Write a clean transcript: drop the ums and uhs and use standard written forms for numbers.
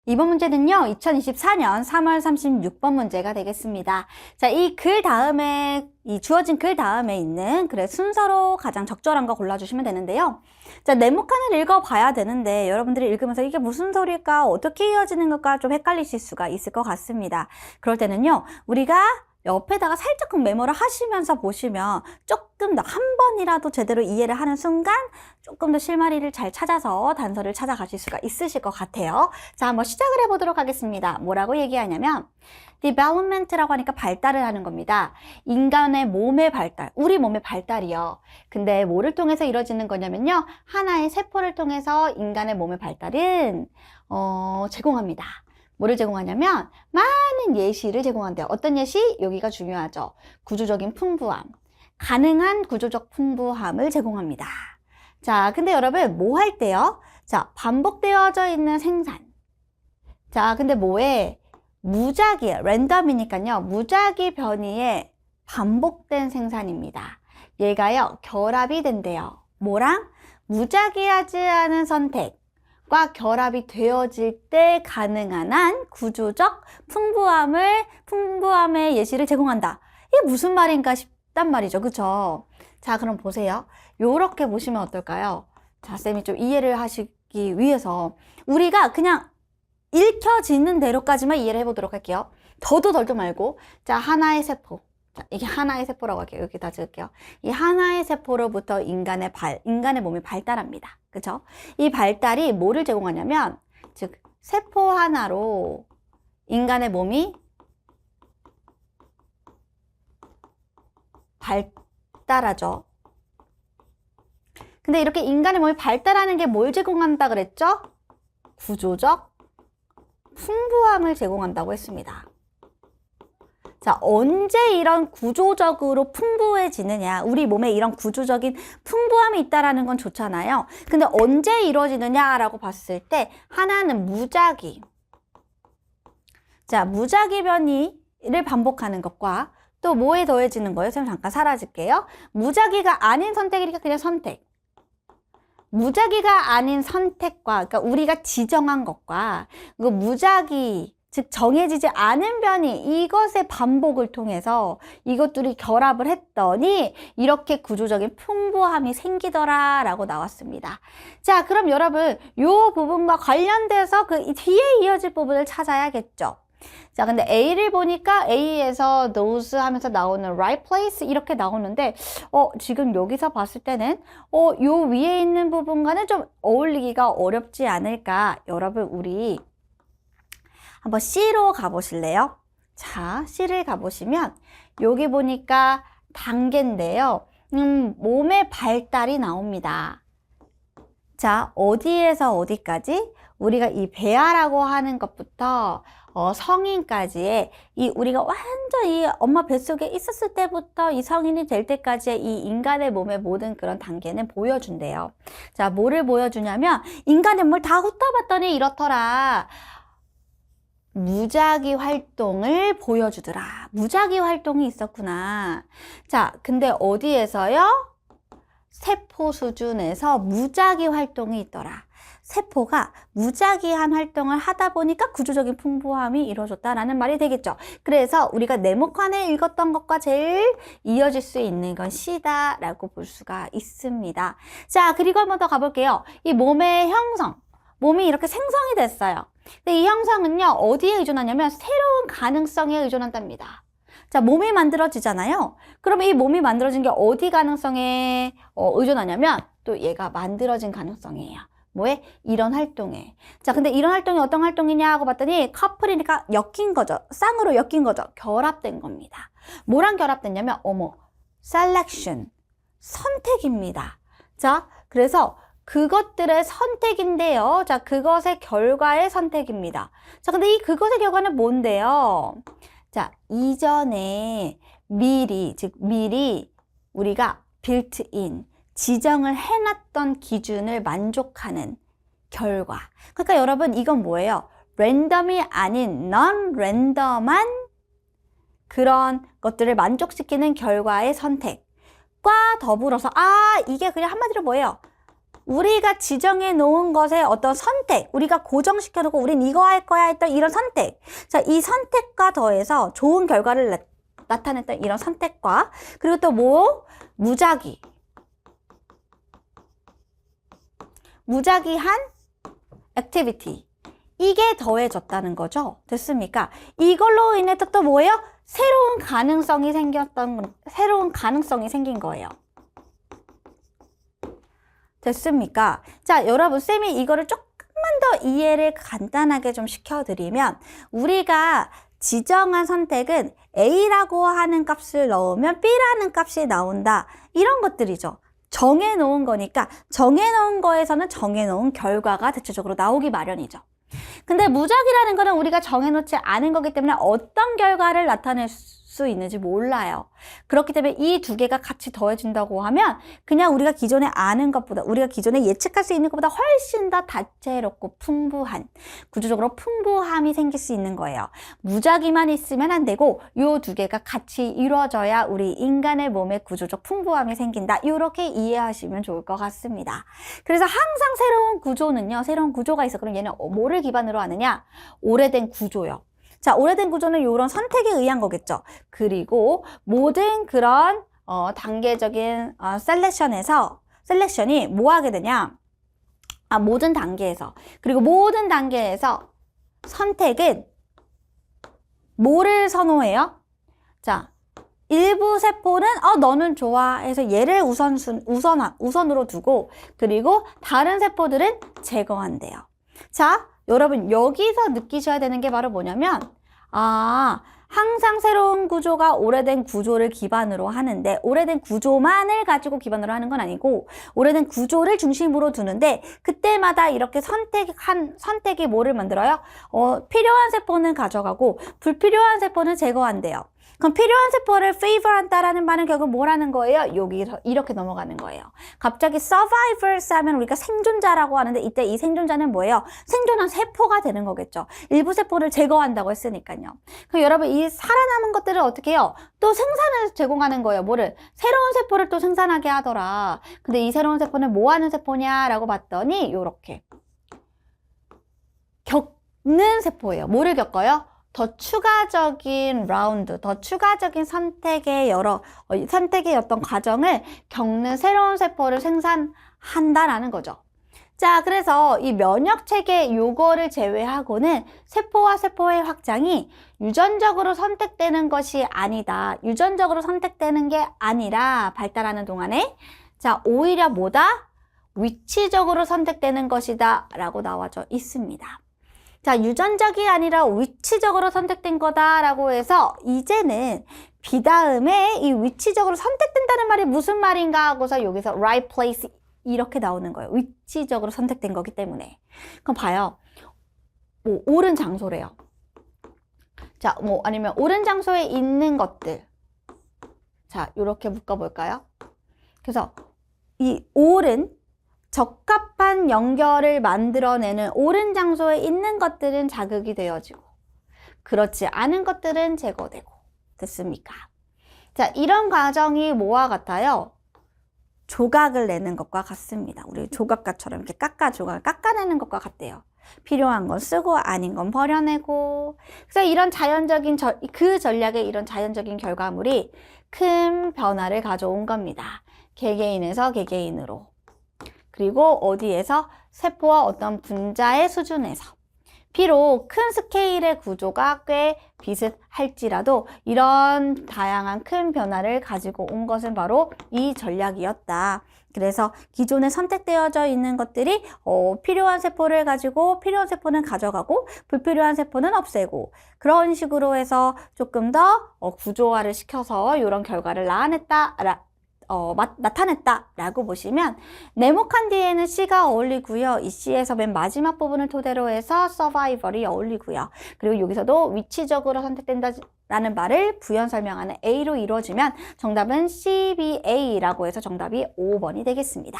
이번 문제는요, 2024년 3월 36번 문제가 되겠습니다. 자, 이 주어진 글 다음에 있는 글의 순서로 가장 적절한 거 골라주시면 되는데요. 자, 네모칸을 읽어봐야 되는데, 여러분들이 읽으면서 이게 무슨 소리일까, 어떻게 이어지는 걸까 좀 헷갈리실 수가 있을 것 같습니다. 그럴 때는요, 우리가 옆에다가 살짝 메모를 하시면서 보시면 조금 더 한 번이라도 제대로 이해를 하는 순간 조금 더 실마리를 잘 찾아서 단서를 찾아가실 수가 있으실 것 같아요. 자, 한번 시작을 해보도록 하겠습니다. 뭐라고 얘기하냐면 development라고 하니까 발달을 하는 겁니다. 인간의 몸의 발달, 우리 몸의 발달이요. 근데 뭐를 통해서 이루어지는 거냐면요. 하나의 세포를 통해서 인간의 몸의 발달은 제공합니다. 뭐를 제공하냐면 많은 예시를 제공한대요. 어떤 예시? 여기가 중요하죠. 구조적인 풍부함. 가능한 구조적 풍부함을 제공합니다. 자, 근데 여러분 뭐 할 때요? 자, 반복되어져 있는 생산. 자, 근데 뭐에? 무작위에, 랜덤이니까요. 무작위 변이에 반복된 생산입니다. 얘가요, 결합이 된대요. 뭐랑? 무작위하지 않은 선택. 과 결합이 되어질 때 가능한 한 구조적 풍부함의 예시를 제공한다. 이게 무슨 말인가 싶단 말이죠. 그쵸? 자, 그럼 보세요. 요렇게 보시면 어떨까요? 자, 쌤이 좀 이해를 하시기 위해서 우리가 그냥 읽혀지는 대로까지만 이해를 해보도록 할게요. 더도 덜도 말고. 자, 하나의 세포. 자, 이게 하나의 세포라고 할게요. 여기다 적을게요. 이 하나의 세포로부터 인간의 몸이 발달합니다. 그쵸? 이 발달이 뭐를 제공하냐면, 즉, 세포 하나로 인간의 몸이 발달하죠. 근데 이렇게 인간의 몸이 발달하는 게 뭘 제공한다 그랬죠? 구조적 풍부함을 제공한다고 했습니다. 자, 언제 이런 구조적으로 풍부해지느냐, 우리 몸에 이런 구조적인 풍부함이 있다라는 건 좋잖아요. 근데 언제 이루어지느냐라고 봤을 때 하나는 무작위. 자, 무작위 변이를 반복하는 것과 또 뭐에 더해지는 거예요? 선생님 잠깐 사라질게요. 무작위가 아닌 선택이니까 그냥 선택. 무작위가 아닌 선택과, 그러니까 우리가 지정한 것과 그 무작위, 즉 정해지지 않은 변이, 이것의 반복을 통해서 이것들이 결합을 했더니 이렇게 구조적인 풍부함이 생기더라 라고 나왔습니다. 자, 그럼 여러분 요 부분과 관련돼서 그 뒤에 이어질 부분을 찾아야겠죠. 자, 근데 A를 보니까 A에서 those 하면서 나오는 right place 이렇게 나오는데 지금 여기서 봤을 때는 요 위에 있는 부분과는 좀 어울리기가 어렵지 않을까. 여러분 우리 한번 C로 가보실래요? 자, C를 가보시면 여기 보니까 단계인데요. 몸의 발달이 나옵니다. 자, 어디에서 어디까지? 우리가 이 배아라고 하는 것부터 성인까지의 우리가 완전 이 엄마 뱃속에 있었을 때부터 이 성인이 될 때까지의 이 인간의 몸의 모든 그런 단계는 보여준대요. 자, 뭐를 보여주냐면 인간의 몸을 다 훑어봤더니 이렇더라. 무작위 활동을 보여주더라. 무작위 활동이 있었구나. 자, 근데 어디에서요? 세포 수준에서 무작위 활동이 있더라. 세포가 무작위한 활동을 하다 보니까 구조적인 풍부함이 이루어졌다라는 말이 되겠죠. 그래서 우리가 네모칸에 읽었던 것과 제일 이어질 수 있는 건 C다라고 볼 수가 있습니다. 자, 그리고 한번 더 가볼게요. 이 몸의 형성. 몸이 이렇게 생성이 됐어요. 근데 이 형성은요, 어디에 의존하냐면 새로운 가능성에 의존한답니다. 자, 몸이 만들어지잖아요. 그러면 이 몸이 만들어진 게 어디 가능성에 의존하냐면 또 얘가 만들어진 가능성이에요. 뭐에? 이런 활동에. 자, 근데 이런 활동이 어떤 활동이냐 하고 봤더니 커플이니까 엮인 거죠. 쌍으로 엮인 거죠. 결합된 겁니다. 뭐랑 결합됐냐면 selection. 선택입니다. 자, 그래서 그것들의 선택인데요. 자, 그것의 결과의 선택입니다. 자, 근데 이 그것의 결과는 뭔데요? 자, 이전에 미리 우리가 built in, 지정을 해놨던 기준을 만족하는 결과. 그러니까 여러분 이건 뭐예요? 랜덤이 아닌 non-랜덤한 그런 것들을 만족시키는 결과의 선택과 더불어서 이게 그냥 한마디로 뭐예요? 우리가 지정해 놓은 것의 어떤 선택, 우리가 고정시켜 놓고 우린 이거 할 거야 했던 이런 선택. 자, 이 선택과 더해서 좋은 결과를 나타냈던 이런 선택과, 그리고 또 뭐? 무작위한 액티비티. 이게 더해졌다는 거죠. 됐습니까? 이걸로 인해서 또 뭐예요? 새로운 가능성이 생긴 거예요. 됐습니까? 자, 여러분, 쌤이 이거를 조금만 더 이해를 간단하게 좀 시켜드리면, 우리가 지정한 선택은 A라고 하는 값을 넣으면 B라는 값이 나온다. 이런 것들이죠. 정해놓은 거니까 정해놓은 거에서는 정해놓은 결과가 대체적으로 나오기 마련이죠. 근데 무작위라는 거는 우리가 정해놓지 않은 거기 때문에 어떤 결과를 나타낼 수 있는지 몰라요. 그렇기 때문에 이 두 개가 같이 더해진다고 하면 그냥 우리가 기존에 아는 것보다, 우리가 기존에 예측할 수 있는 것보다 훨씬 더 다채롭고 풍부한, 구조적으로 풍부함이 생길 수 있는 거예요. 무작위만 있으면 안 되고 이 두 개가 같이 이루어져야 우리 인간의 몸에 구조적 풍부함이 생긴다. 이렇게 이해하시면 좋을 것 같습니다. 그래서 항상 새로운 구조가 있어. 그럼 얘는 뭐를 기반으로 하느냐? 오래된 구조요. 자, 오래된 구조는 이런 선택에 의한 거겠죠. 그리고 모든 그런 단계적인 셀렉션이 뭐 하게 되냐? 모든 단계에서. 그리고 모든 단계에서 선택은 뭐를 선호해요? 자, 일부 세포는 너는 좋아 해서 얘를 우선으로 두고, 그리고 다른 세포들은 제거한대요. 자, 여러분, 여기서 느끼셔야 되는 게 바로 뭐냐면, 항상 새로운 구조가 오래된 구조를 기반으로 하는데, 오래된 구조만을 가지고 기반으로 하는 건 아니고, 오래된 구조를 중심으로 두는데, 그때마다 이렇게 선택이 뭐를 만들어요? 필요한 세포는 가져가고, 불필요한 세포는 제거한대요. 그럼 필요한 세포를 favor한다라는 말은 결국 뭐라는 거예요? 여기서 이렇게 넘어가는 거예요. 갑자기 survivors 하면 우리가 생존자라고 하는데, 이때 이 생존자는 뭐예요? 생존한 세포가 되는 거겠죠. 일부 세포를 제거한다고 했으니까요. 그럼 여러분, 이 살아남은 것들을 어떻게 해요? 또 생산을 제공하는 거예요. 뭐를? 새로운 세포를 또 생산하게 하더라. 근데 이 새로운 세포는 뭐 하는 세포냐라고 봤더니 요렇게 겪는 세포예요. 뭐를 겪어요? 더 추가적인 라운드, 더 추가적인 선택의 어떤 과정을 겪는 새로운 세포를 생산한다라는 거죠. 자, 그래서 이 면역체계 요거를 제외하고는 세포와 세포의 확장이 유전적으로 선택되는 것이 아니다. 유전적으로 선택되는 게 아니라 발달하는 동안에, 자, 오히려 뭐다? 위치적으로 선택되는 것이다 라고 나와져 있습니다. 자, 유전적이 아니라 위치적으로 선택된 거다라고 해서 이제는 B 다음에 이 위치적으로 선택된다는 말이 무슨 말인가 하고서 여기서 right place 이렇게 나오는 거예요. 위치적으로 선택된 거기 때문에. 그럼 봐요. 뭐 옳은 장소래요. 자, 뭐 아니면 옳은 장소에 있는 것들. 자, 이렇게 묶어볼까요? 그래서 이 옳은 적합한 연결을 만들어내는 옳은 장소에 있는 것들은 자극이 되어지고, 그렇지 않은 것들은 제거되고. 됐습니까? 자, 이런 과정이 뭐와 같아요? 조각을 내는 것과 같습니다. 우리 조각가처럼 이렇게 조각을 깎아내는 것과 같대요. 필요한 건 쓰고 아닌 건 버려내고. 그래서 이런 그 전략의 이런 자연적인 결과물이 큰 변화를 가져온 겁니다. 개개인에서 개개인으로. 그리고 어디에서? 세포와 어떤 분자의 수준에서. 비록 큰 스케일의 구조가 꽤 비슷할지라도 이런 다양한 큰 변화를 가지고 온 것은 바로 이 전략이었다. 그래서 기존에 선택되어져 있는 것들이 필요한 세포를 가지고 필요한 세포는 가져가고 불필요한 세포는 없애고, 그런 식으로 해서 조금 더 구조화를 시켜서 이런 결과를 나타냈다라고 보시면, 네모칸 뒤에는 C가 어울리고요. 이 C에서 맨 마지막 부분을 토대로 해서 survival이 어울리고요. 그리고 여기서도 위치적으로 선택된다라는 말을 부연 설명하는 A로 이루어지면 정답은 CBA라고 해서 정답이 5번이 되겠습니다.